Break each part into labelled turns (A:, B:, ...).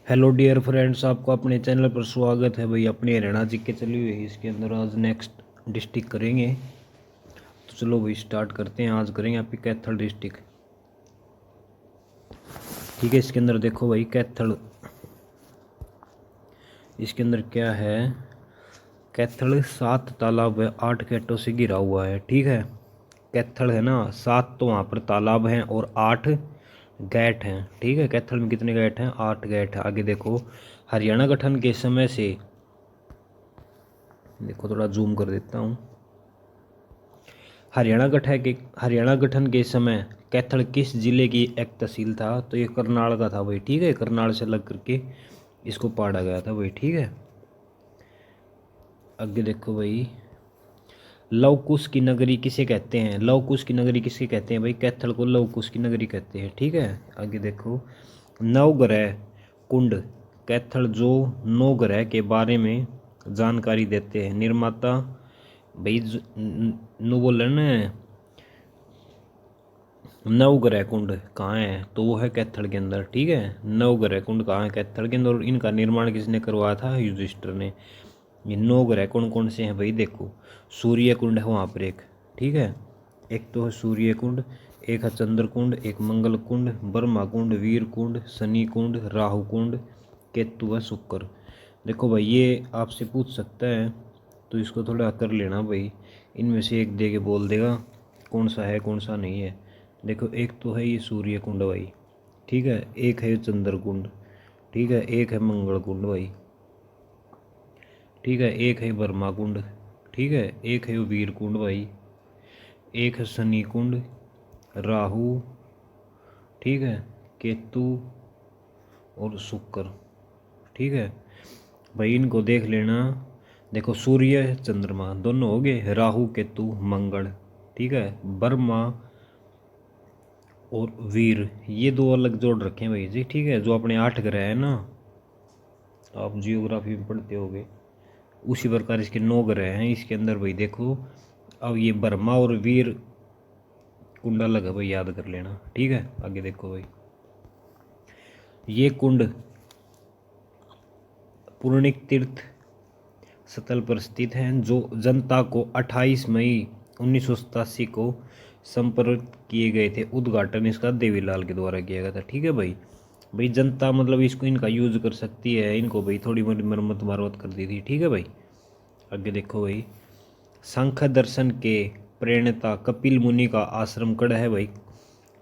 A: Hello dear friends, आपको अपने channel पर स्वागत है भाई। अपने हरियाणा जी के चली हुई है, इसके अंदर आज नेक्स्ट डिस्ट्रिक्ट करेंगे। तो चलो भाई स्टार्ट करते हैं। आज करेंगे आपकी कैथल डिस्ट्रिक्ट। ठीक है, इसके अंदर देखो भाई कैथल, इसके अंदर क्या है। कैथल 7 तालाब है, 8 गेटों से घिरा हुआ है। ठीक है, कैथल है ना, 7 तो वहाँ पर तालाब हैं और 8 गेट हैं। ठीक है, कैथल में कितने गेट हैं? 8 गेट है। आगे देखो, हरियाणा गठन के समय से, देखो थोड़ा जूम कर देता हूँ। हरियाणा गठन के समय कैथल किस जिले की एक तहसील था? तो ये करनाल का था भाई। ठीक है, करनाल से लग करके इसको पाड़ा गया था भाई। ठीक है, आगे देखो भाई, लव कुश की नगरी किसे कहते हैं? लव कुश की नगरी किसे कहते हैं भाई? कैथल को लव कुश की नगरी कहते हैं। ठीक है, आगे देखो, नवग्रह कुंड कैथल जो नवग्रह के बारे में जानकारी देते हैं। निर्माता भाई नु बोले ना, नवग्रह कुंड कहाँ है? तो वो है कैथल के अंदर। ठीक है, नवग्रह कुंड कहाँ है? कैथल के अंदर। और इनका निर्माण किसने करवाया था? युधिष्ठिर ने। ये नवग्रह कौन कौन से हैं भाई? देखो, सूर्य कुंड है वहाँ पर एक। ठीक है, एक तो है सूर्य कुंड, एक है चंद्र कुंड, एक मंगल कुंड, ब्रह्मा कुंड, वीर कुंड, शनि कुंड, राहु कुंड, केतु व शुक्र। देखो भाई, ये आपसे पूछ सकता है तो इसको थोड़ा कर लेना भाई। इनमें से एक दे के बोल देगा कौन सा है कौन सा नहीं है। देखो, एक तो है ये सूर्य कुंड भाई। ठीक है, एक है चंद्र कुंड। ठीक है, एक है मंगल कुंड भाई। ठीक है, एक है ब्रह्मा कुंड। ठीक है, एक है वीर कुंड भाई। एक है शनि कुंड, राहु, ठीक है, केतु और शुक्र। ठीक है भाई, इनको देख लेना। देखो, सूर्य चंद्रमा दोनों हो गए, राहु केतु मंगल। ठीक है, ब्रह्मा और वीर ये दो अलग जोड़ रखे हैं भाई जी। ठीक है, जो अपने 8 ग्रह है ना, आप जियोग्राफी में पढ़ते होगे, उसी प्रकार इसके 9 ग्रह हैं। इसके अंदर भाई देखो, अब ये ब्रह्मा और वीर कुंड अलग है भाई, याद कर लेना। ठीक है, आगे देखो भाई, ये कुंड पूर्णिक तीर्थ स्थल पर स्थित हैं, जो जनता को 28 मई 1987 को संपर्क किए गए थे। उद्घाटन इसका देवीलाल के द्वारा किया गया था। ठीक है भाई, भाई जनता मतलब इसको इनका यूज कर सकती है, इनको भाई थोड़ी मोटी मरम्मत मरम्मत कर दी थी। ठीक है भाई, आगे देखो भाई, सांख्य दर्शन के प्रणेता कपिल मुनि का आश्रम कड़ है भाई।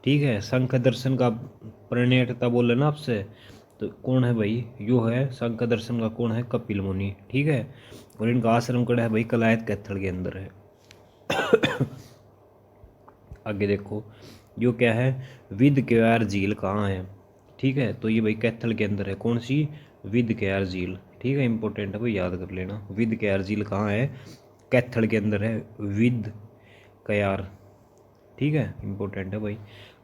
A: ठीक है, सांख्य दर्शन का प्रणेता बोले ना आपसे, तो कौन है भाई? यो है सांख्य दर्शन का कौन है? कपिल मुनि। ठीक है, और इनका आश्रम कड़ा है भाई कलायत कैथल के अंदर है। आगे देखो, यो क्या है? विद क्यार झील कहाँ है? ठीक है, तो ये भाई कैथल के अंदर है। कौन सी? विद क्यार झील। ठीक है, इंपॉर्टेंट है भाई, याद कर लेना। विद क्यार झील कहाँ है? कैथल के अंदर है, विद कयार। ठीक है, इंपॉर्टेंट है भाई।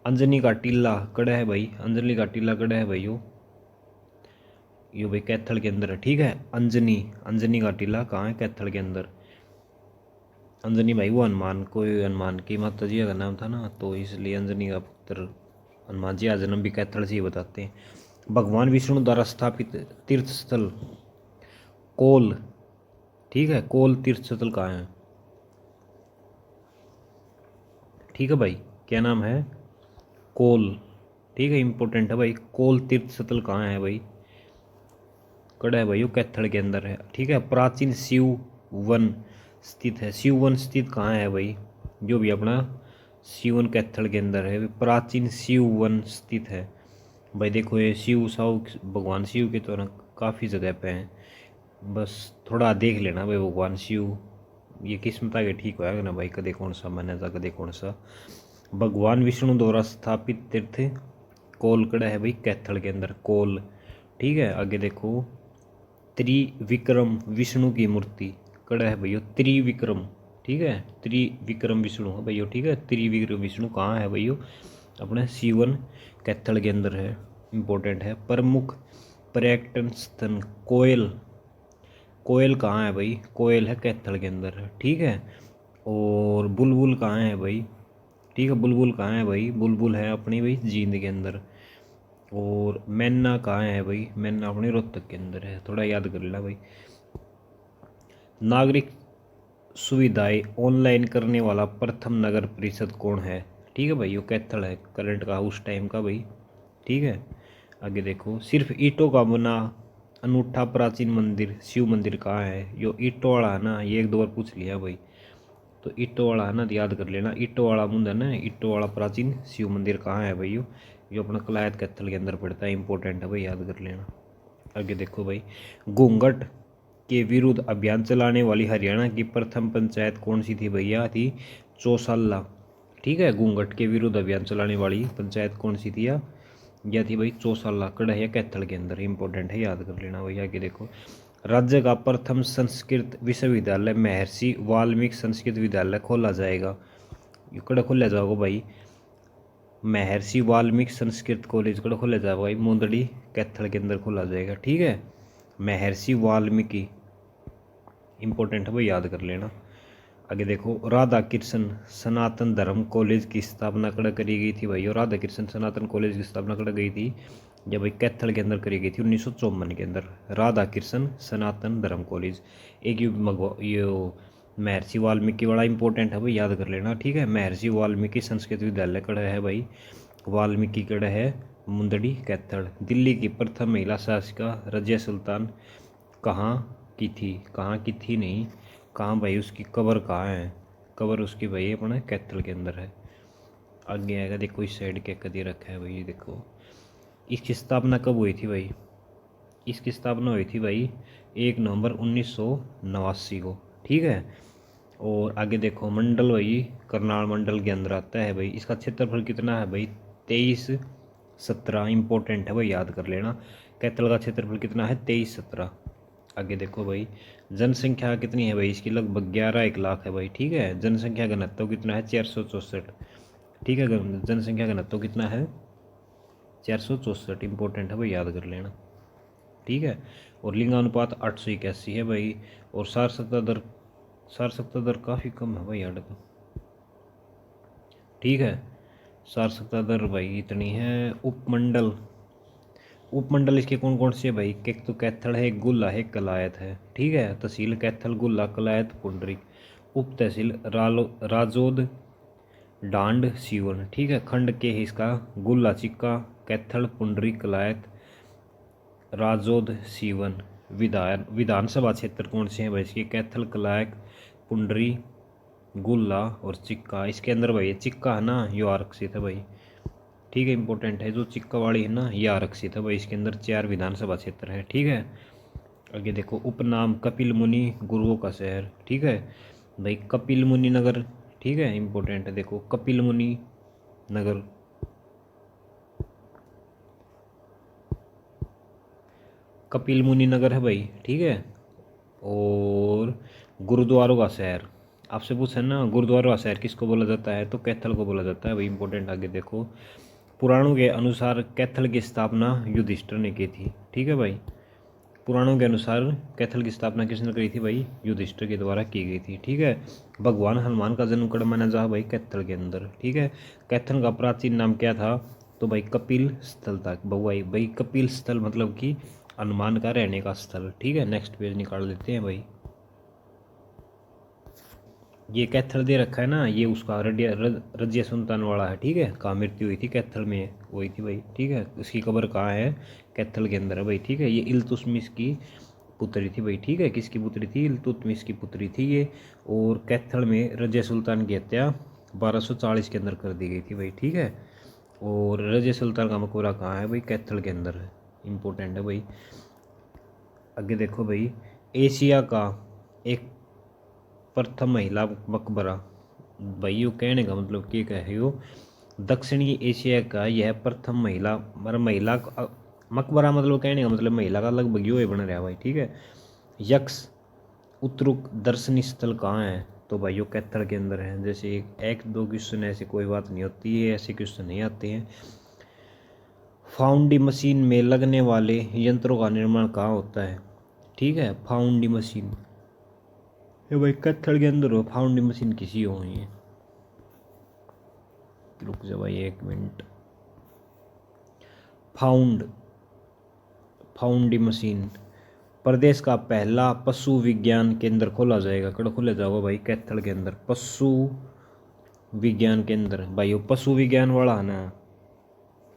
A: अंजनी का टीला कड़ा है भाई, अंजनी का टीला कड़ा है भाई यो भाई कैथल के अंदर है। ठीक है, अंजनी, अंजनी का टीला कहाँ है? कैथल के अंदर। अंजनी भाई वो हनुमान, कोई हनुमान की माता जी का नाम था ना, तो इसलिए अंजनी का पुत्र हनुमान जी का जन्म भी कैथल से ही बताते हैं। भगवान विष्णु द्वारा स्थापित तीर्थ स्थल कोल। ठीक है, कोल तीर्थ स्थल कहाँ है? ठीक है भाई, क्या नाम है? कोल। ठीक है, इंपॉर्टेंट है भाई। कोल तीर्थ स्थल कहाँ है भाई? कड़ा है भाई, वो कैथल के अंदर है। ठीक है, प्राचीन शिव वन स्थित है। शिव वन स्थित कहाँ है भाई? जो भी अपना शिवन कैथल के अंदर है। प्राचीन शिव वन स्थित है भाई। देखो, ये शिव साव भगवान शिव के तो ना काफ़ी जगह पे हैं, बस थोड़ा देख लेना भाई। भगवान शिव ये किस्मत आगे ठीक होगा ना भाई, कदे कौन सा माना था कदे कौन सा। भगवान विष्णु द्वारा स्थापित तीर्थ कोलकड़ा है भाई कैथल के अंदर, कोल। ठीक है, आगे देखो, त्रिविक्रम विष्णु की मूर्ति कड़ा है भैया, त्रिविक्रम। ठीक है, त्रिविक्रम विष्णु है भैया। ठीक है, त्रिविक्रम विष्णु कहाँ है भैया? अपने सीवन कैथल के अंदर है, इंपॉर्टेंट है। प्रमुख पर्यटन स्थल कोयल, कोयल कहाँ है भाई? कोयल है कैथल के अंदर है। ठीक है, और बुलबुल कहाँ है भाई? ठीक है, बुलबुल कहाँ है भाई? बुलबुल है अपनी भाई जींद के अंदर। और मैना कहाँ है भाई, मैना अपने रोहतक के अंदर है, थोड़ा याद कर लेना भाई। नागरिक सुविधाएं ऑनलाइन करने वाला प्रथम नगर परिषद कौन है? ठीक है भाई, यो कैथल है करंट का उस टाइम का भाई। ठीक है, आगे देखो, सिर्फ ईंटों का बना अनूठा प्राचीन मंदिर शिव मंदिर कहाँ है? यो ईंटों वाला है ना, ये एक दो बार पूछ लिया भाई। तो ईंटों वाला है ना, तो याद कर लेना, ईंटों वाला मुंद है ना, ईंटों वाला प्राचीन शिव मंदिर कहाँ है भाई? यो अपना कलायत कैथल के अंदर पड़ता है, इंपॉर्टेंट है भाई, याद कर लेना। आगे देखो भाई, घूंघट के विरुद्ध अभियान चलाने वाली हरियाणा की प्रथम पंचायत कौन सी थी भैया? थी चौसाला। ठीक है, घूंघट के विरुद्ध अभियान चलाने वाली पंचायत कौन सी थी? या थी भाई चौसाला, कड़हिया कैथल के अंदर, इंपॉर्टेंट है, याद कर लेना भैया। आगे देखो, राज्य का प्रथम संस्कृत विश्वविद्यालय महर्षि वाल्मीकि संस्कृत विद्यालय खोला जाएगा। ये कड़ा खोला जाएगा भाई, महर्षि वाल्मीकि संस्कृत कॉलेज कड़ा खोला जाएगा भाई, मुंदड़ी कैथल के अंदर खोला जाएगा। ठीक है, महर्षि वाल्मीकि, इंपॉर्टेंट है भाई, याद कर लेना। आगे देखो, राधा कृष्ण सनातन धर्म कॉलेज की स्थापना कड़ा करी गई थी भाई? और राधा कृष्ण सनातन कॉलेज की स्थापना कड़ा गई थी जब भाई कैथल के अंदर करी गई थी 1954 के अंदर, राधा कृष्ण सनातन धर्म कॉलेज। एक ये महर्षि वाल्मीकि बड़ा इंपॉर्टेंट है भाई, याद कर लेना। ठीक है, महर्षि वाल्मीकि संस्कृत विद्यालय कड़ा है भाई, वाल्मीकि कड़ा है मुंदड़ी कैथल। दिल्ली की प्रथम महिला शासिका रजिया सुल्तान कहाँ की थी? कहाँ की थी नहीं, कहाँ भाई, उसकी कबर कहाँ है? कबर उसकी भाई अपने कैथल के अंदर है। आगे आएगा देखो, इस साइड के कदी रखा है भाई, ये देखो, इसकी स्थापना कब हुई थी भाई? इसकी स्थापना हुई थी भाई 1 नवंबर 1989 को। ठीक है, और आगे देखो, मंडल भाई करनाल मंडल के अंदर आता है भाई। इसका क्षेत्रफल कितना है भाई? 2317, इंपॉर्टेंट है भाई, याद कर लेना। कैथल का क्षेत्रफल कितना है? 2317। आगे देखो भाई, जनसंख्या कितनी है भाई इसकी? लगभग 11 1 लाख है भाई। ठीक है, जनसंख्या घनत्व कितना है? 464। ठीक है, जनसंख्या घनत्व कितना है? 464, इंपॉर्टेंट है भाई, याद कर लेना। ठीक है, और लिंगानुपात 881 है भाई। और सार दर काफ़ी कम है भाई यहाँ तो। ठीक है, सार दर भाई इतनी है। उपमंडल, उपमंडल इसके कौन कौन से है भाई? एक तो कैथल है, एक गुल्ला है, एक कलायत है। ठीक है, तहसील कैथल, गुल्ला, कलायत, पुंडरिक। उप तहसील राजोद, डांड, सीवन। ठीक है, खंड के है इसका गुल्ला, चिक्का, कैथल, पुंडरिक, कलायत, राजोद, सीवन। विधानसभा क्षेत्र कौन से हैं भाई इसके? कैथल, कलायत, पुंडरी, गुल्ला और चिक्का। इसके अंदर भाई चिक्का है ना, यो आरक्षित है भाई। ठीक है, इंपॉर्टेंट है, जो चिक्कावाड़ी है ना, ये आरक्षित है भाई। इसके अंदर 4 विधानसभा क्षेत्र है। ठीक है, आगे देखो, उपनाम कपिल मुनि गुरुओं का शहर। ठीक है भाई, कपिल मुनि नगर। ठीक है, इंपॉर्टेंट है, देखो कपिल मुनि नगर, कपिल मुनि नगर है भाई। ठीक है, और गुरुद्वारों का शहर, आपसे पूछा ना, गुरुद्वारों का शहर किसको बोला जाता है? तो कैथल को बोला जाता है भाई, इंपॉर्टेंट। आगे देखो, पुराणों के अनुसार कैथल की स्थापना युधिष्ठिर ने की थी। ठीक है भाई, पुराणों के अनुसार कैथल की स्थापना किसने करी थी भाई? युधिष्ठिर के द्वारा की गई थी। ठीक है, भगवान हनुमान का जन्म कड़ माना जा भाई कैथल के अंदर। ठीक है, कैथल का प्राचीन नाम क्या था? तो भाई कपिल स्थल था भाई कपिल स्थल मतलब कि हनुमान का रहने का स्थल। ठीक है, नेक्स्ट पेज निकाल लेते हैं भाई। ये कैथल दे रखा है ना, ये उसका रजिया सुल्तान वाला है। ठीक है, कहाँ मृत्यु हुई थी? कैथल में हुई थी भाई। ठीक है, उसकी कब्र कहाँ है? कैथल के अंदर है भाई। ठीक है, ये इल्तुतमिश की पुत्री थी भाई। ठीक है, किसकी पुत्री थी? इल्तुतमिश की पुत्री थी ये। और कैथल में रजिया सुल्तान की हत्या 1240 के अंदर कर दी गई थी भाई। ठीक है, और रजिया सुल्तान का मकबरा कहाँ है भाई? कैथल के अंदर है, इंपॉर्टेंट है भाई। आगे देखो भाई, एशिया का एक प्रथम महिला मकबरा, भाई यो कहने का मतलब क्या है? यो दक्षिणी एशिया का यह प्रथम महिला मतलब मकबरा, मतलब कहने का मतलब महिला का लगभग यो ही बन रहा है भाई। ठीक है, यक्ष उत्तरुक दर्शनीय स्थल कहाँ है? तो भाई यो कैथल के अंदर है। जैसे एक दो क्वेश्चन ऐसे कोई बात नहीं होती है, ऐसे क्वेश्चन नहीं आते हैं। फाउंडी मशीन में लगने वाले यंत्रों का निर्माण कहाँ होता है? ठीक है, फाउंडी मशीन, ये भाई कैथल के अंदर हो, फाउंडी मशीन किसी हो ये। रुक जा भाई 1 मिनट। Found foundry machine. प्रदेश का पहला पशु विज्ञान केंद्र खोला जाएगा, कड़ खोला जाओगा भाई कैथल के अंदर पशु विज्ञान केंद्र। भाई वो पशु विज्ञान वाला है ना,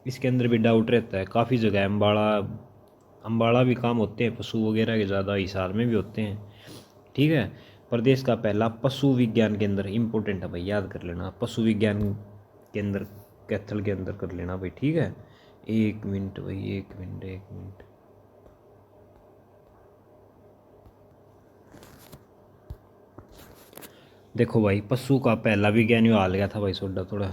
A: इसके अंदर भी डाउट रहता है। काफ़ी जगह अम्बाड़ा अम्बाड़ा भी काम होते हैं पशु वगैरह के, ज़्यादा हिसार में भी होते हैं। ठीक है, प्रदेश का पहला पशु विज्ञान केंद्र इंपॉर्टेंट है भाई, याद कर लेना। पशु विज्ञान केंद्र कैथल के अंदर कर लेना भाई। ठीक है, 1 मिनट भाई, 1 मिनट 1 मिनट। देखो भाई पशु का पहला विज्ञान यो हाल गया था भाई, सोडा थोड़ा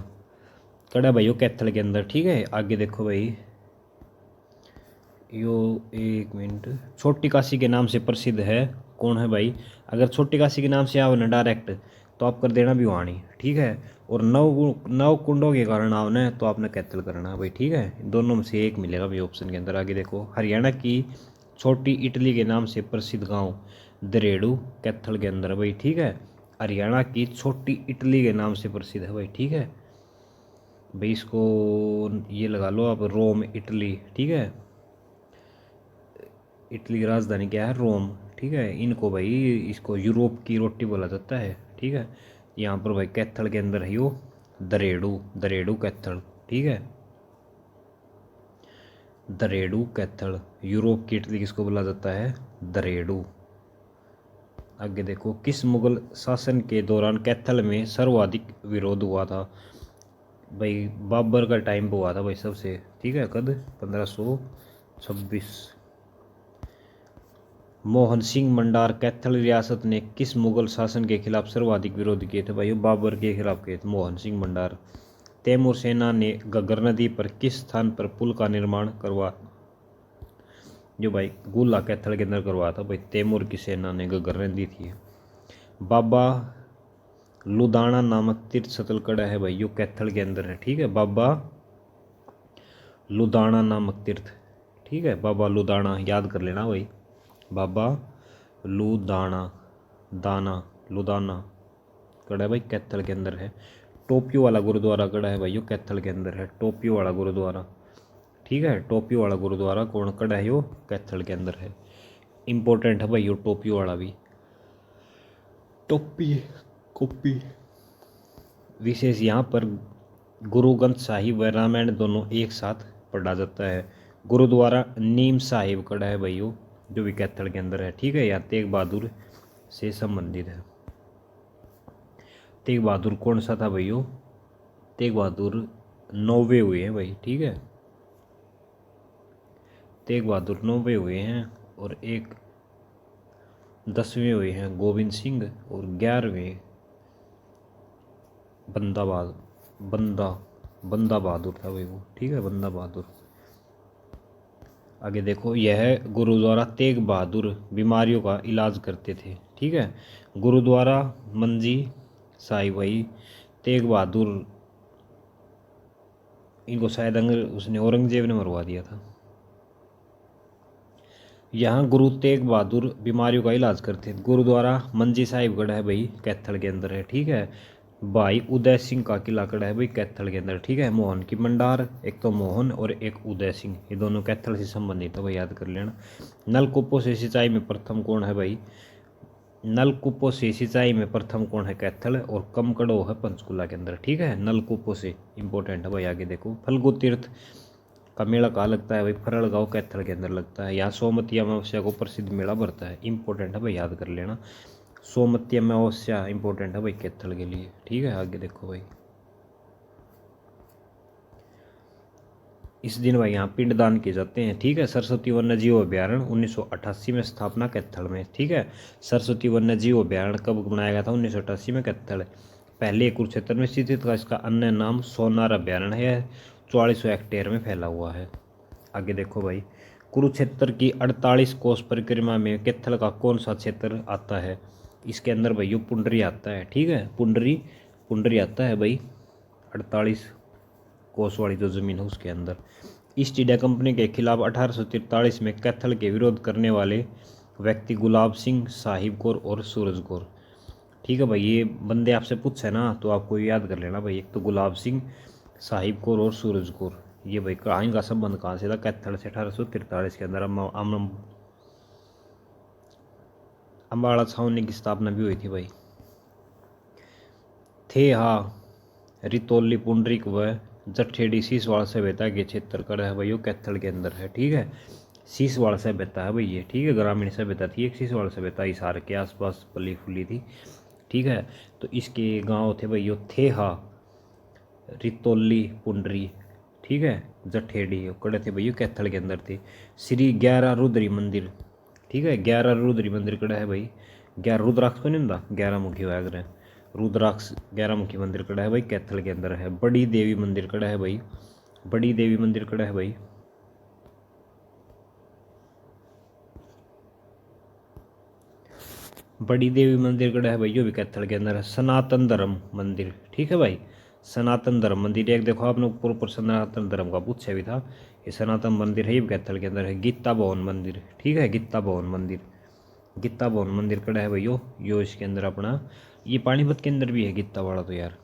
A: कड़ा भाई यो कैथल के अंदर। ठीक है, आगे देखो भाई यो 1 मिनट। छोटी काशी के नाम से प्रसिद्ध है, कौन है भाई? अगर छोटी काशी के नाम से आओ ना डायरेक्ट तो आप कर देना भिवानी। ठीक है, और नव कुंडों के कारण आओ ना तो आपने कैथल करना भाई। ठीक है, दोनों में से एक मिलेगा भाई ऑप्शन के अंदर। आगे देखो, हरियाणा की छोटी इटली के नाम से प्रसिद्ध गांव दरेड़ू कैथल के अंदर भाई। ठीक है, हरियाणा की छोटी इटली के नाम से प्रसिद्ध है भाई। ठीक है भाई, इसको ये लगा लो आप, रोम इटली। ठीक है, इटली की राजधानी क्या है? रोम। ठीक है, इनको भाई इसको यूरोप की रोटी बोला जाता है। ठीक है, यहाँ पर भाई कैथल के अंदर है यो दरेड़ू, दरेड़ू कैथल। ठीक है, दरेड़ू कैथल, यूरोप की इटली किसको बोला जाता है? दरेड़ू। आगे देखो, किस मुगल शासन के दौरान कैथल में सर्वाधिक विरोध हुआ था? भाई बाबर का टाइम पे हुआ था भाई सबसे। ठीक है, कद 1526। मोहन सिंह मंडार कैथल रियासत ने किस मुगल शासन के खिलाफ सर्वाधिक विरोध किए थे? भाई बाबर के खिलाफ किए थे मोहन सिंह मंडार। तैमूर सेना ने घग्गर नदी पर किस स्थान पर पुल का निर्माण करवा? जो भाई गुला कैथल के अंदर करवाया था भाई तैमूर की सेना ने, घग्गर नदी थी। बाबा लुदाना नामक तीर्थ स्थल कड़ा है भाई, यो कैथल के अंदर है। ठीक है, बाबा लुदाना नामक तीर्थ। ठीक है, बाबा लुदाना याद कर लेना भाई, बाबा लुदाना, दाना लुदाना कड़ा है भाई कैथल के अंदर है। टोपियो वाला गुरुद्वारा कड़ा है भाई, यो कैथल के अंदर है, टोपियो वाला गुरुद्वारा। ठीक है, टोपियो वाला गुरुद्वारा कौन कड़ा है? यो कैथल के अंदर है। इंपॉर्टेंट है भाई यो टोपियो वाला भी, टोपी कॉपी। विशेष यहाँ पर गुरु ग्रंथ साहिब व रामायण दोनों एक साथ पढ़ा जाता है। गुरुद्वारा नीम साहिब कड़ा है भाई यो, जो भी कैथल के अंदर है। ठीक है, यहाँ तेग बहादुर से संबंधित है। तेग बहादुर कौन सा था भाई? तेग बहादुर 9वें हुए हैं भाई। ठीक है, तेग बहादुर 9वें हुए हैं, और एक 10वें हुए हैं गोविंद सिंह, और 11वें बंदा बहादुर था भाई वो। ठीक है, बंदा बहादुर। आगे देखो, यह गुरुद्वारा तेग बहादुर बीमारियों का इलाज करते थे। ठीक है, गुरुद्वारा मंजी साहिब भाई तेग बहादुर, इनको शायद उसने औरंगजेब ने मरवा दिया था। यहाँ गुरु तेग बहादुर बीमारियों का इलाज करते थे। गुरुद्वारा मंजी साहिबगढ़ है भाई कैथल के अंदर है। ठीक है, भाई उदय सिंह का किला कड़ा है भाई कैथल के अंदर। ठीक है, मोहन की मंडार, एक तो मोहन और एक उदय सिंह, ये दोनों कैथल से संबंधित है भाई, याद कर लेना। नलकूपों से सिंचाई में प्रथम कौन है भाई? नलकूपों से सिंचाई में प्रथम कौन है? कैथल, और कमकड़ो है पंचकुला के अंदर। ठीक है, नलकूपों से इंपॉर्टेंट है भाई। आगे देखो, फल्गु तीर्थ का मेला कहाँ लगता है भाई? फरड़ गाँव कैथल के अंदर लगता है। यहाँ सोमवती अमावस्या को प्रसिद्ध मेला भरता है, इंपॉर्टेंट है भाई, याद कर लेना। सोमवती अमावस्या इंपॉर्टेंट है भाई कैथल के लिए। ठीक है, आगे देखो भाई, इस दिन भाई यहाँ पिंडदान किए जाते हैं। ठीक है, सरस्वती वन्य जीव अभ्यारण्य 1988 में स्थापना कैथल में। ठीक है, सरस्वती वन्य जीव अभ्यारण्य कब बनाया गया था? 1988 में कैथल। पहले कुरुक्षेत्र में स्थित था, इसका अन्य नाम सोनार अभ्यारण्य है, 4400 हेक्टेयर में फैला हुआ है। आगे देखो भाई, कुरुक्षेत्र की 48 कोस परिक्रमा में कैथल का कौन सा क्षेत्र आता है? इसके अंदर भाई यो पुंडरी आता है। ठीक है, पुंडरी आता है भाई 48 कोस वाली जो ज़मीन है उसके अंदर। ईस्ट इंडिया कंपनी के खिलाफ 1843 में कैथल के विरोध करने वाले व्यक्ति गुलाब सिंह, साहिब कौर और सूरज कौर। ठीक है भाई, ये बंदे आपसे पूछे ना तो आपको याद कर लेना भाई, एक तो गुलाब सिंह, साहिब कौर और सूरज कौर। ये भाई कहानी का संबंध कहाँ से था? कैथल से 1843 के अंदर अम्बाड़ा छावनी की स्थापना भी हुई थी भाई। थे हाँ रितौली पुंडरिक व जठेड़ी सीसवाड़ सभ्यता के क्षेत्र का है भाई, वो कैथल के अंदर है। ठीक है, सीसवाड़ सभ्यता है भाई ये। ठीक है, ग्रामीण सभ्यता थी एक, सीसवाड़ सभ्यता हिसार के आसपास पली फुली थी। ठीक है, तो इसके गांव थे भाई, थे हाँ रितौली पुंडरी, ठीक है, जठेड़ी कड़े थे भैया कैथल के अंदर थे। श्री 11 रुद्री मंदिर, ठीक है, 11 रुद्री मंदिर कड़ा है भाई। 11 रुद्राक्ष को नहीं होता, 11 मुखी हुआ अगर रुद्राक्ष 11 मुखी मंदिर कड़ा है भाई कैथल के अंदर है। बड़ी देवी मंदिर कड़ा है भाई, बड़ी देवी मंदिर कड़ा है भाई। बड़ी देवी मंदिर कड़ा है भाई, जो भी कैथल के अंदर है। सनातन धर्म मंदिर, ठीक है भाई, सनातन धर्म मंदिर एक देखो आपने ऊपर सनातन धर्म का पूछा भी था, ये सनातन मंदिर है, ये कैथल के अंदर है। गीता भवन मंदिर, ठीक है, गीता भवन मंदिर, गीता भवन मंदिर कड़ा है भाई यो इसके अंदर अपना। ये पानीपत के अंदर भी है गीता वाला, तो यार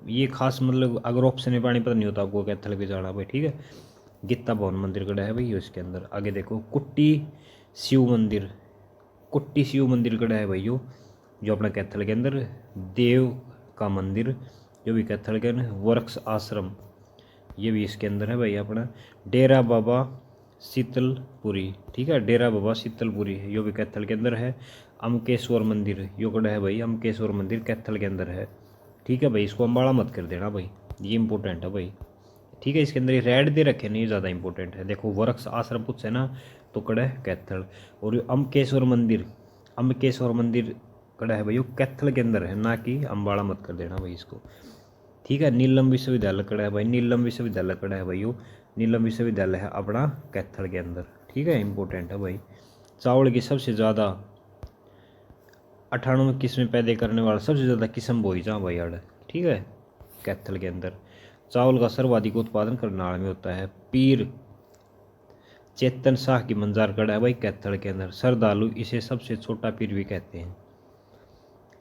A: ये खास मतलब अगर ऑप्शन में पानीपत नहीं होता आपको कैथल के जाना भाई। ठीक है, गीता भवन मंदिर कड़ा है भाई यो इसके अंदर। आगे देखो कुट्टी शिव मंदिर, कुट्टी शिव मंदिर कड़ा है भाई यो, जो अपना कैथल के अंदर। देव का मंदिर, जो भी कैथल के अंदर। वृक्ष आश्रम, ये भी इसके अंदर है भाई अपना। डेरा बाबा शीतलपुरी, ठीक है, डेरा बाबा शीतलपुरी है, यो भी कैथल के अंदर है। अमकेश्वर मंदिर, यो कड़ा है भाई, अमकेश्वर मंदिर कैथल के अंदर है। ठीक है भाई, इसको अम्बाड़ा मत कर देना भाई, ये इंपॉर्टेंट है भाई। ठीक है, इसके अंदर ये रेड दे रखे नहीं, ज़्यादा इंपॉर्टेंट है। देखो वृक्ष आश्रम पूछ है ना, तो कड़ा है कैथल। और ये अमकेश्वर मंदिर, अमकेश्वर मंदिर कड़ा है भाई वो कैथल के अंदर है, ना कि अम्बाड़ा मत कर देना भाई इसको। ठीक है, नीलम विश्वविद्यालय कड़ा है भाई, नीलम विश्वविद्यालय कड़ा है भाई वो, नीलम विश्वविद्यालय है अपना कैथल के अंदर। ठीक है, इंपॉर्टेंट है भाई। चावल की सबसे ज़्यादा 98 किस्में पैदा करने वाला सबसे ज़्यादा किस्म बोई जहाँ भाई अड़, ठीक है, कैथल के अंदर। चावल का सर्वाधिक उत्पादन करनाल में होता है। पीर चेतन शाह की मंजार कड़ा है भाई कैथल के अंदर। श्रद्धालु इसे सबसे छोटा पीर भी कहते हैं।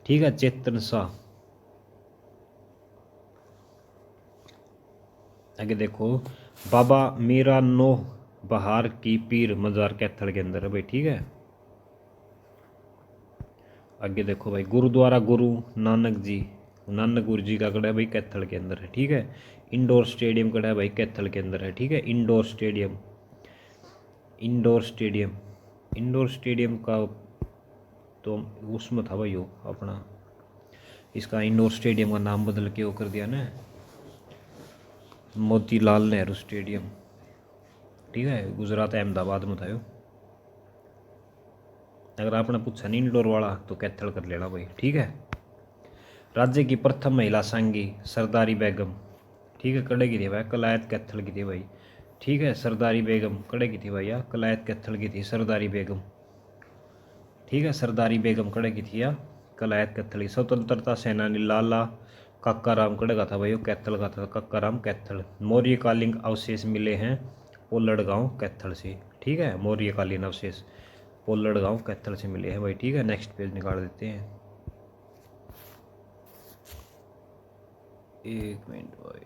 A: ठीक है, चेतन शाह। आगे देखो बाबा मीरा नोह बहार की पीर मजार कैथल के अंदर है भाई। ठीक है, आगे देखो भाई गुरुद्वारा गुरु नानक जी, नानक गुरु जी का कड़ा है भाई कैथल के अंदर है। ठीक है, इंडोर स्टेडियम कड़ा है भाई कैथल के अंदर है। ठीक है, indoor stadium, indoor stadium, indoor stadium का तो उसमें था भाई वो अपना, इसका इंडोर स्टेडियम का नाम बदल के वो कर दिया ना, मोतीलाल नेहरू स्टेडियम। ठीक है, गुजरात अहमदाबाद में था यो। अगर आपने पूछा नहीं इंडोर वाला तो कैथल कर लेना भाई। ठीक है, राज्य की प्रथम महिला सांगी सरदारी बेगम, ठीक है, कड़े की थी भाई, कलायत कैथल की थी भाई। ठीक है, सरदारी बेगम कड़े की थी भैया, कलायत कैथल की थी सरदारी बेगम। ठीक है, सरदारी बेगम कड़े की थी या कलायत कैथल की। स्वतंत्रता सेनानी लाला कक्काराम कड़े का था भाई, वो कैथल का था, कक्काराम कैथल। मौर्यकालीन अवशेष मिले हैं पोलड़ गांव कैथल से। ठीक है, मौर्यकालीन अवशेष पोलड़ गांव कैथल से मिले हैं भाई। ठीक है, नेक्स्ट पेज निकाल देते हैं, एक मिनट भाई।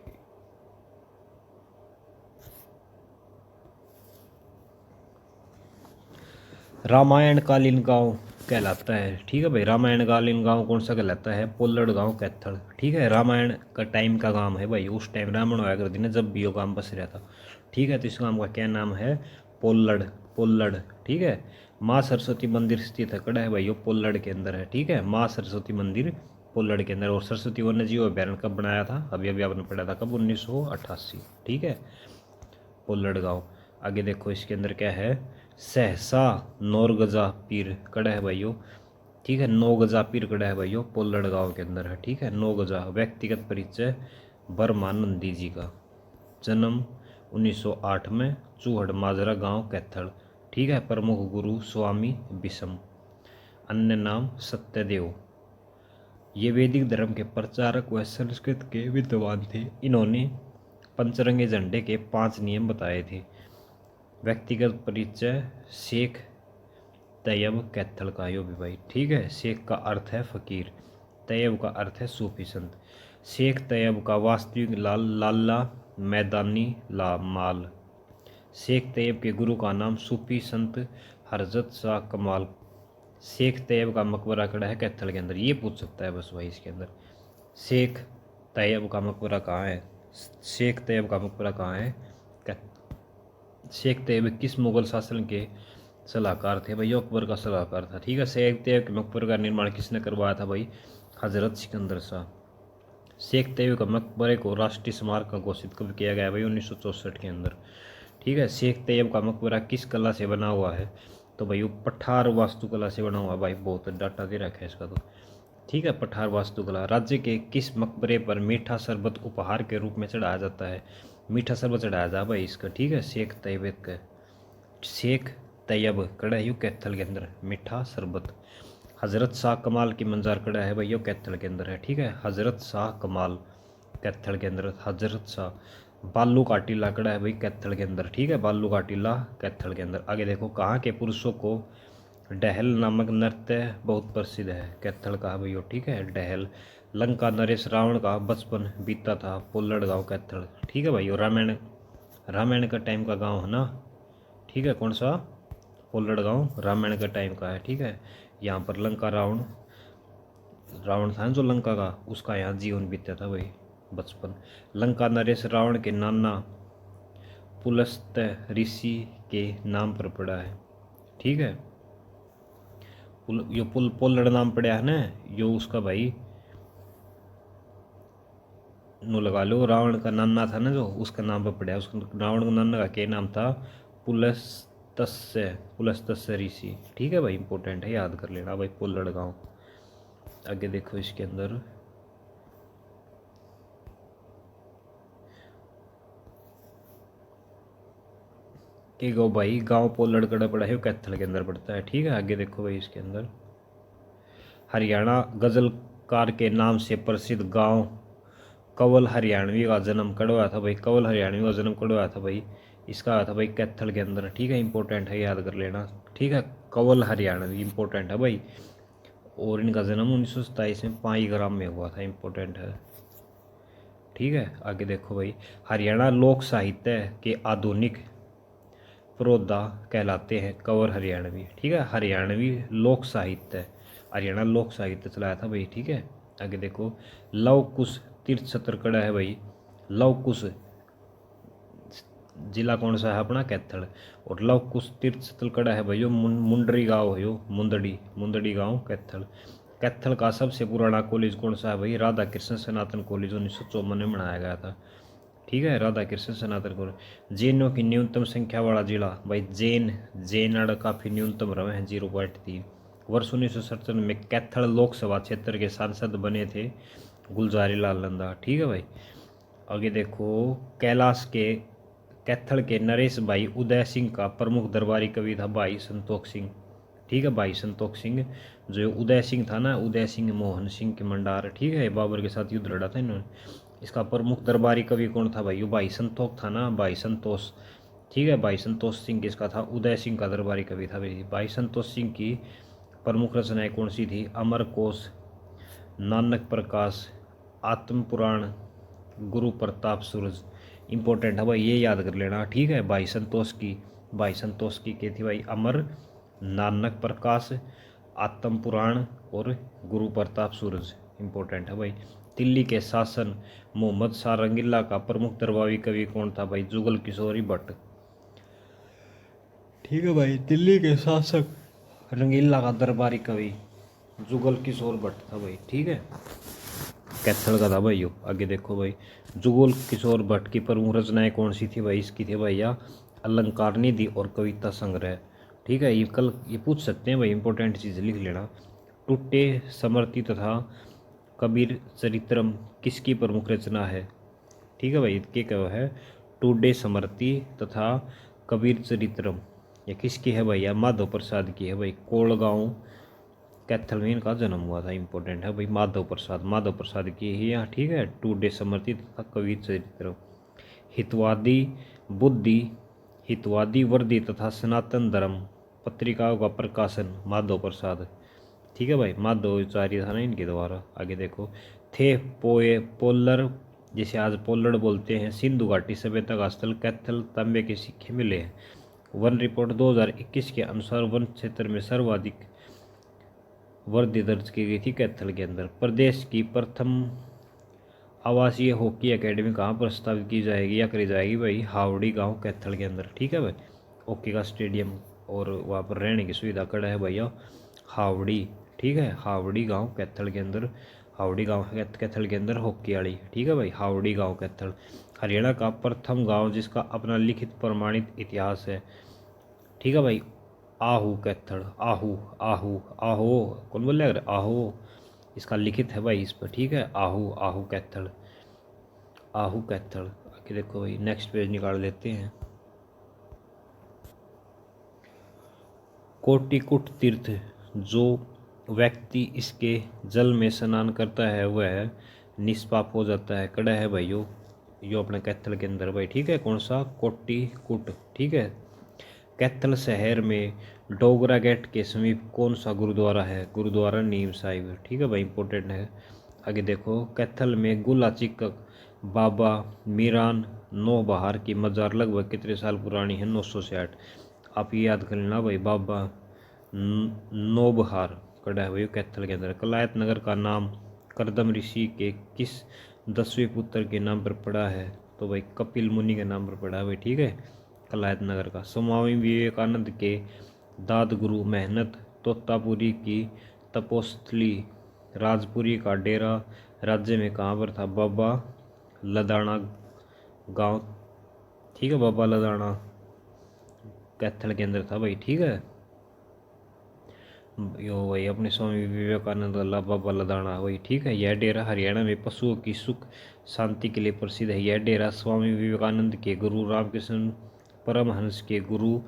A: रामायण कालीन गांव कहलाता है। ठीक है भाई, रामायण कालीन गांव कौन सा कहलाता है? पोलड़ गांव कैथल। ठीक है, रामायण का टाइम का गांव है भाई, उस टाइम रावण हुआ करती ना जब भी वो गांव बस रहा था। ठीक है, तो इस गांव का क्या नाम है? पोलड़, पोलड़। ठीक है, माँ सरस्वती मंदिर स्थित है कड़ा है भाई वो पोलड़ के अंदर है। ठीक है, माँ सरस्वती मंदिर पोलड़ के अंदर। और सरस्वती वन्य जीव अभ्यारण्य कब बनाया था? अभी अभी आपने पढ़ा था, कब? 1988। ठीक है, पोलड़ गांव। आगे देखो इसके अंदर क्या है? सहसा नौरगजा पीर कड़ा है भाइयों। ठीक है, 9 गजा पीर कड़ा है भाइयों, पोलड़ गांव के अंदर है। ठीक है, 9 गजा। व्यक्तिगत परिचय बरमानंदी जी का, जन्म 1908 में, चूहड़ माजरा गांव कैथल। ठीक है, प्रमुख गुरु स्वामी बिशम, अन्य नाम सत्यदेव। ये वैदिक धर्म के प्रचारक व संस्कृत के विद्वान थे। इन्होंने पंचरंगे झंडे के 5 नियम बताए थे। व्यक्तिगत परिचय शेख तैयब कैथल का यो भी भाई। ठीक है, शेख का अर्थ है फ़कीर, तैयब का अर्थ है सूफी संत। शेख तैयब का वास्तविक लाला मैदानी ला माल। शेख तैयब के गुरु का नाम सूफी संत हरजत शाह कमाल। शेख तैयब का मकबरा खड़ा है कैथल के अंदर। ये पूछ सकता है बस भाई इसके अंदर। शेख तैयब का मकबरा कहाँ है? शेख तैयब का मकबरा कहाँ है? शेख तैयब किस मुगल शासन के सलाहकार थे? भाई अकबर का सलाहकार था। ठीक है। शेख तैयब के मकबरे का निर्माण किसने करवाया था? भाई हजरत सिकंदर शाह। शेख तैयब का मकबरे को राष्ट्रीय स्मारक घोषित कब किया गया? भाई 1964 के अंदर। ठीक है। शेख तैयब का मकबरा किस कला से बना हुआ है? तो भाई वो पठार वास्तुकला से बना हुआ है। भाई बहुत डाटा दे रखा है इसका तो। ठीक है। पठार वास्तुकला। राज्य के किस मकबरे पर मीठा शरबत उपहार के रूप में चढ़ाया जाता है? मीठा शरबत चढ़ाया जा भाई इसका। ठीक है। शेख तैयब का, शेख तैयब कड़ा है यू कैथल के अंदर मीठा शरबत। हजरत शाह कमाल की मंजार कड़ा है भाई यो कैथल के अंदर है। ठीक है। हजरत शाह कमाल कैथल के अंदर। हजरत शाह। बालू का टीला कड़ा है भाई कैथल के अंदर। ठीक है। बालू का टीला कैथल के अंदर। आगे देखो, कहाँ के पुरुषों को डहल नामक नृत्य बहुत प्रसिद्ध है? कैथल का है भाई यो। ठीक है। डहल। लंका नरेश रावण का बचपन बीता था पोलड़ गाँव कैथल। ठीक है भाई। और रामायण का टाइम का गाँव है ना। ठीक है। कौन सा? पोलड़ गाँव रामायण का टाइम का है। ठीक है। यहाँ पर लंका रावण था जो लंका का, उसका यहाँ जीवन बीता था भाई बचपन। लंका नरेश रावण के नाना पुलस्त्य ऋषि के नाम पर पड़ा है। ठीक है। यो पोलड़ नाम पड़ा है ना, यो उसका भाई नो लगा लो, रावण का नाना था ना जो, उसका नाम पर पड़ा है। उसका रावण का नाना का क्या नाम था? पुलस्त्य ऋषि। ठीक है भाई। इंपॉर्टेंट है, याद कर लेना भाई पोलड़ गाँव। आगे देखो इसके अंदर, के गो भाई गांव पोलड़ कड़ा पड़ा है कैथल के अंदर पड़ता है। ठीक है। आगे देखो भाई इसके अंदर, हरियाणा गजलकार के नाम से प्रसिद्ध गांव कंवल हरियाणवी का जन्म कड़ हुआ था भाई? कंवल हरियाणवी का जन्म कड़ हुआ था भाई? इसका आया था भाई कैथल के अंदर। ठीक है। इंपॉर्टेंट है, याद कर लेना। ठीक है। कंवल हरियाणवी इंपॉर्टेंट है भाई। और इनका जन्म 1927 में 5 ग्राम में हुआ था। इंपॉर्टेंट है। ठीक है। आगे देखो भाई, हरियाणा लोक साहित्य के आधुनिक प्रोदा कहलाते हैं कंवर हरियाणवी। ठीक है। हरियाणवी लोक साहित्य, हरियाणा लोक साहित्य चलाया था भाई। ठीक है। आगे देखो, लव कुश तीर्थ क्षेत्र कड़ा है भाई? लव कुश जिला कौन सा है अपना? कैथल। और लव कुश तीर्थ क्षेत्र कड़ा है भाई यो मुंडरी गाँव है यो, मुंदड़ी गाँव कैथल। कैथल का सबसे पुराना कॉलेज कौन सा है भाई? राधा कृष्ण सनातन कॉलेज 1954 में बनाया गया था। ठीक है। राधा कृष्ण सनातन कॉलेज। जैनों की न्यूनतम संख्या वाला जिला भाई? जैन काफ़ी न्यूनतम रहे हैं 0.3। वर्ष 1947 में कैथल लोकसभा क्षेत्र के सांसद बने थे गुलजारी लाल नंदा। ठीक है भाई। आगे देखो, कैथल के नरेश भाई उदय सिंह का प्रमुख दरबारी कवि था भाई संतोख सिंह। ठीक है। भाई संतोख सिंह। जो उदय सिंह था ना, उदय सिंह मोहन सिंह के मंडार। ठीक है। बाबर के साथ युद्ध लड़ा था इन्होंने। इसका प्रमुख दरबारी कवि कौन था भाई? यो भाई संतोख था ना, भाई संतोष। ठीक है। भाई संतोष सिंह किसका था? उदय सिंह का दरबारी कवि था भाई। भाई संतोष सिंह की प्रमुख रचनाएं कौन सी थी? अमर कोश, नानक प्रकाश, आत्म पुराण, गुरु प्रताप सूरज। इंपॉर्टेंट है भाई, ये याद कर लेना। ठीक है। भाई संतोष की क्या थी भाई? अमर, नानक प्रकाश, आत्म पुराण और गुरु प्रताप सूरज। इंपॉर्टेंट है भाई। दिल्ली के शासन मोहम्मद शाह रंगीला का प्रमुख दरबारी कवि कौन था भाई? जुगल किशोरी भट्ट। ठीक है भाई। दिल्ली के शासक रंगीला का दरबारी कवि जुगल किशोर भट्ट था भाई। ठीक है। कैथल का था भाई यो। आगे देखो भाई, जुगल किशोर भट्ट की प्रमुख रचनाएं कौन सी थी भाई? इसकी थी भैया अलंकार निधि और कविता संग्रह। ठीक है। ये पूछ सकते हैं भाई, इंपॉर्टेंट चीज़ लिख लेना। टूटे समर्ति तथा कबीर चरित्रम किसकी प्रमुख रचना है? ठीक है भाई। क्या क्या है? टूडे समर्ति तथा कबीर चरित्रम ये किसकी है भैया? माधव प्रसाद की है भाई। कोलगांव कैथल में इनका जन्म हुआ था। इंपॉर्टेंट है भाई। माधव प्रसाद की ही यहाँ। ठीक है। टूडे समर्थित तथा कवि चरित्र। हितवादी बुद्धि, हितवादी वर्दी तथा सनातन धर्म पत्रिकाओं का प्रकाशन माधव प्रसाद। ठीक है भाई। माधवाचार्य था ना इनके द्वारा। आगे देखो, थे पोलर जिसे आज पोलैंड बोलते हैं, सिंधु घाटी सभ्यता का स्थल कैथल तांबे के सिक्के मिले हैं। वन रिपोर्ट 2021 के अनुसार वन क्षेत्र में सर्वाधिक वृद्धि दर्ज की गई थी कैथल के अंदर। प्रदेश की प्रथम आवासीय हॉकी एकेडमी कहाँ पर स्थापित की जाएगी या करी जाएगी भाई? हावड़ी गांव कैथल के अंदर, ठीक है भाई। हॉकी का स्टेडियम और वहाँ पर रहने की सुविधा कड़ा है भैया हावड़ी, ठीक है। हावड़ी गांव कैथल के अंदर, हावड़ी गांव कैथल के अंदर हॉकी वाली, ठीक है भाई। हावड़ी गांव कैथल हरियाणा का प्रथम गांव जिसका अपना लिखित प्रमाणित इतिहास है, ठीक है भाई। आहू कैथल, आहू आहू आहो, कौन बोल रहा है आहो, इसका लिखित है भाई इस पर, ठीक है। आहू आहू कैथल, आहू कैथल। आगे देखो भाई, नेक्स्ट पेज निकाल लेते हैं। कोटिकुट तीर्थ, जो व्यक्ति इसके जल में स्नान करता है वह निष्पाप हो जाता है। कड़ा है भाई यो अपने कैथल के अंदर भाई, ठीक है। कौन सा? कोटिकुट, ठीक है। कैथल शहर में डोगरा गेट के समीप कौन सा गुरुद्वारा है? गुरुद्वारा नीम साहिब, ठीक है भाई, इंपॉर्टेंट है। आगे देखो, कैथल में गुला चिक्क बाबा मीरान नो बहार की मजार लगभग कितने साल पुरानी है? 960। आप ये याद कर लेना भाई, बाबा नौबहार कड़ा है भाई कैथल के अंदर। कलायत नगर का नाम करदम ऋषि के किस 10वें पुत्र के नाम पर पड़ा है? तो भाई कपिल मुनि के नाम पर पड़ा है भाई, ठीक है। कलायत नगर का। स्वामी विवेकानंद के दाद गुरु मेहनत तोतापुरी की तपोस्थली राजपुरी का डेरा राज्य में कहाँ पर था? बाबा लदाना गांव, ठीक है। बाबा लदाना कैथल के अंदर था भाई, ठीक है। यो भाई अपने स्वामी विवेकानंद बाबा लदाना वही, ठीक है। यह डेरा हरियाणा में पशुओं की सुख शांति के लिए प्रसिद्ध है। यह डेरा स्वामी विवेकानंद के गुरु रामकृष्ण परमहंस के गुरु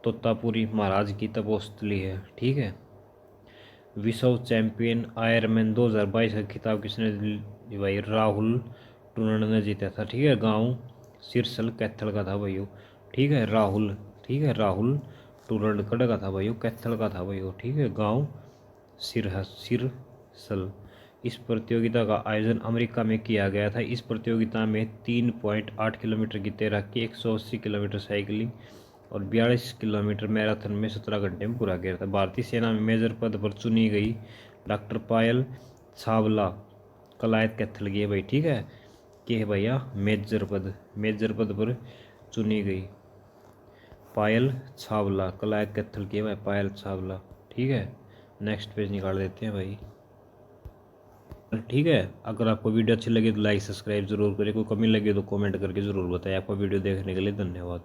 A: तोतापुरी महाराज की तपोस्थली है, ठीक है। विश्व चैंपियन आयरमैन 2022 का खिताब किसने भाई? राहुल टूर्नामेंट ने जीता था, ठीक है। गांव सिरसल कैथल का था भाई, ठीक है। राहुल, ठीक है। राहुल टूरंडकड़ का था भाई, कैथल का था भाई, ठीक है। गांव सिरसल। इस प्रतियोगिता का आयोजन अमेरिका में किया गया था। इस प्रतियोगिता में 3.8 किलोमीटर की तैराकी, 180 किलोमीटर साइकिलिंग और 42 किलोमीटर मैराथन में 17 घंटे में पूरा किया था। भारतीय सेना में मेजर पद पर चुनी गई डॉक्टर पायल छावला कलायत कैथल की है भाई, ठीक है। कि है भैया मेजर पद पर चुनी गई पायल छावला कलायत कैथल की है भाई, पायल छावला, ठीक है। नेक्स्ट पेज निकाल देते हैं भाई, ठीक है। अगर आपको वीडियो अच्छी लगे तो लाइक सब्सक्राइब जरूर करें, कोई कमी लगे तो कमेंट करके ज़रूर बताएं। आपको वीडियो देखने के लिए धन्यवाद।